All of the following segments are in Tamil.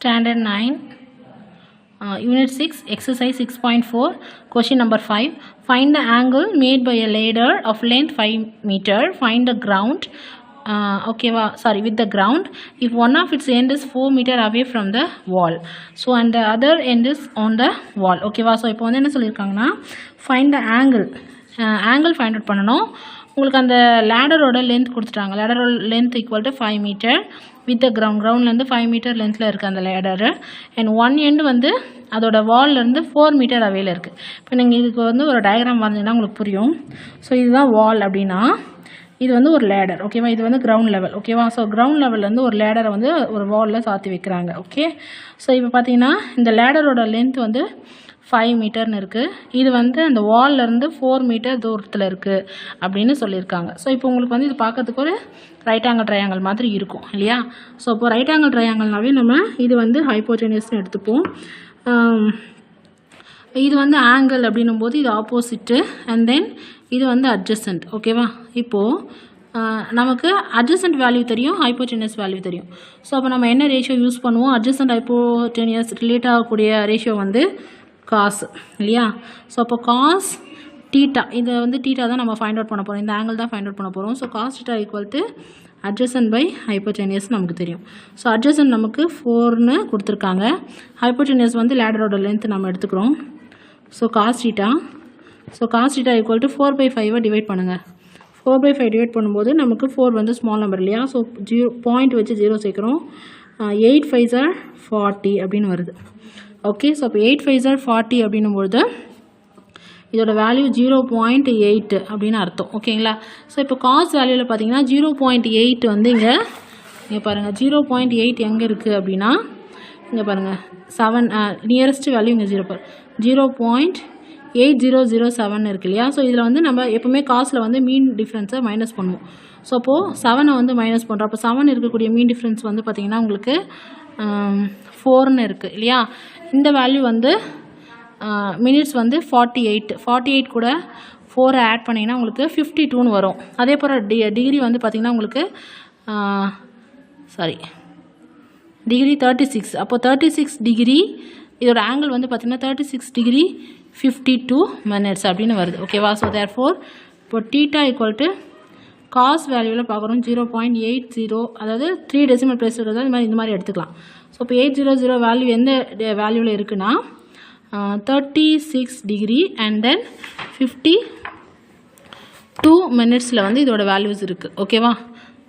Standard 9, Unit 6, Exercise 6.4, Question number 5. Find the angle made by a ladder of length 5 meter. Find the ground. With the ground, if one of its end is 4 meter away from the wall, so and the other end is on the wall. So இப்போ வந்து என்ன சொல்லியிருக்காங்கன்னா find the angle find out பண்ணணும். உங்களுக்கு அந்த லேடரோட லென்த் கொடுத்துட்டாங்க. லேடரோட length equal to 5 metre with the கிரவுண்ட்லேருந்து 5 மீட்டர் லென்த்தில் இருக்குது அந்த லேடரு. அண்ட் ஒன் எண்டு வந்து அதோட வால்லேருந்து 4 மீட்டர் அவையில் இருக்குது. இப்போ நீங்கள் இதுக்கு வந்து ஒரு டயக்ராம் வரைஞ்சிங்கன்னா உங்களுக்கு புரியும். ஸோ இதுதான் வால் அப்படின்னா இது வந்து ஒரு லேடர். ஓகேவா, இது வந்து கிரவுண்ட் லெவல். ஓகேவா, ஸோ கிரவுண்ட் லெவல்லேருந்து ஒரு லேடரை வந்து ஒரு வாலில் சாத்தி வைக்கிறாங்க. ஓகே, ஸோ இப்போ பார்த்தீங்கன்னா இந்த லேடரோட லென்த் வந்து 5 மீட்டர்னு இருக்குது. இது வந்து அந்த வால்லேருந்து 4 மீட்டர் தூரத்தில் இருக்குது அப்படின்னு சொல்லியிருக்காங்க. ஸோ இப்போ உங்களுக்கு வந்து இது பார்க்கறதுக்கு ஒரு ரைட் ஆங்கிள் ட்ரையாங்கிள் மாதிரி இருக்கும் இல்லையா. ஸோ இப்போ ரைட் ஆங்கிள் ட்ரையாங்கிள்னாவே நம்ம இது வந்து ஹைப்போடெனியஸ்னு எடுத்துப்போம். இது வந்து ஆங்கிள் அப்படின்னும் போது இது ஆப்போசிட்டு அண்ட் தென் இது வந்து அட்ஜசன்ட். ஓகேவா, இப்போது நமக்கு அட்ஜசன்ட் வேல்யூ தெரியும், ஹைப்போடெனியஸ் வேல்யூ தெரியும். ஸோ அப்போ நம்ம என்ன ரேஷியோ யூஸ் பண்ணுவோம்? அட்ஜசன்ட் ஹைப்போடெனியஸ் ரிலேட் ஆகக்கூடிய ரேஷியோ வந்து காஸ் இல்லையா. ஸோ அப்போ காஸ் டீட்டா, இதை வந்து டீட்டா தான் நம்ம ஃபைண்ட் அவுட் பண்ண போகிறோம். இந்த ஆங்கிள் தான் ஃபைண்ட் அவுட் பண்ண போகிறோம். So cos theta equal to adjacent by hypotenuse நமக்கு தெரியும். ஸோ அட்ஜசன்ட் நமக்கு 4ன்னு கொடுத்துருக்காங்க. ஹைப்போடெனியஸ் வந்து லேடரோட லென்த் நம்ம எடுத்துக்கிறோம். So cos theta equal to 4/5 divide பண்ணுங்கள். 4/5 டிவைட் பண்ணும்போது நமக்கு 4 வந்து ஸ்மால் நம்பர் இல்லையா. ஸோ பாயிண்ட் வச்சு 0 சேர்க்குறோம். 8 5s are 40 அப்படின்னு வருது. ஓகே, ஸோ இப்போ 8 5s are 40 அப்படின்னும்பொழுது இதோட வேல்யூ 0.8 அப்படின்னு அர்த்தம். ஓகேங்களா. ஸோ இப்போ காஸ் வேல்யூவில் பார்த்தீங்கன்னா 0.8 வந்து இங்கே பாருங்கள். 0.8 எங்கே இருக்குது அப்படின்னா இங்கே பாருங்கள் 7 நியரஸ்ட் வேல்யூ இங்கே 0.8007 இருக்கு இல்லையா. ஸோ இதில் வந்து நம்ம எப்போவுமே காசில் வந்து மீன் டிஃப்ரென்ஸை மைனஸ் பண்ணுவோம். ஸோ அப்போது 7 வந்து மைனஸ் பண்ணுறோம். அப்போ 7 இருக்கக்கூடிய மீன் டிஃப்ரென்ஸ் வந்து பார்த்திங்கன்னா உங்களுக்கு 4ன்னு இருக்குது இல்லையா. இந்த வேல்யூ வந்து மினிட்ஸ் வந்து 48 கூட 4 ஆட் பண்ணிங்கன்னா உங்களுக்கு 52ன்னு வரும். அதே போல் டிகிரி வந்து பார்த்திங்கன்னா உங்களுக்கு டிகிரி 36. அப்போது 36 டிகிரி இதோட ஆங்கிள் வந்து பார்த்திங்கன்னா 36 டிகிரி 52 மினிட்ஸ் அப்படின்னு வருது. ஓகேவா. ஸோ தேர்ஃபோர் இப்போ டீட்டா ஈக்குவல் டு காஸ் வேல்யூவில் பார்க்குறோம் 0.80, அதாவது 3 டெசிமல் பிளேஸ் இருக்கிறது இந்த மாதிரி எடுத்துக்கலாம். ஸோ இப்போ 800 வேல்யூ எந்த வேல்யூவில் இருக்குன்னா 36 டிகிரி அண்ட் தென் 52 மினிட்ஸில் வந்து இதோட வேல்யூஸ் இருக்குது. ஓகேவா.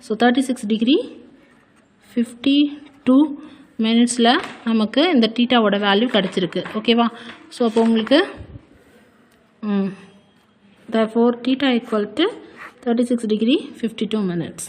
ஸோ 36 டிகிரி 52 மினிட்ஸில் நமக்கு இந்த டீட்டாவோட வேல்யூ கிடச்சிருக்கு. ஓகேவா. ஸோ அப்போ உங்களுக்கு therefore theta equal to 36 degree 52 minutes.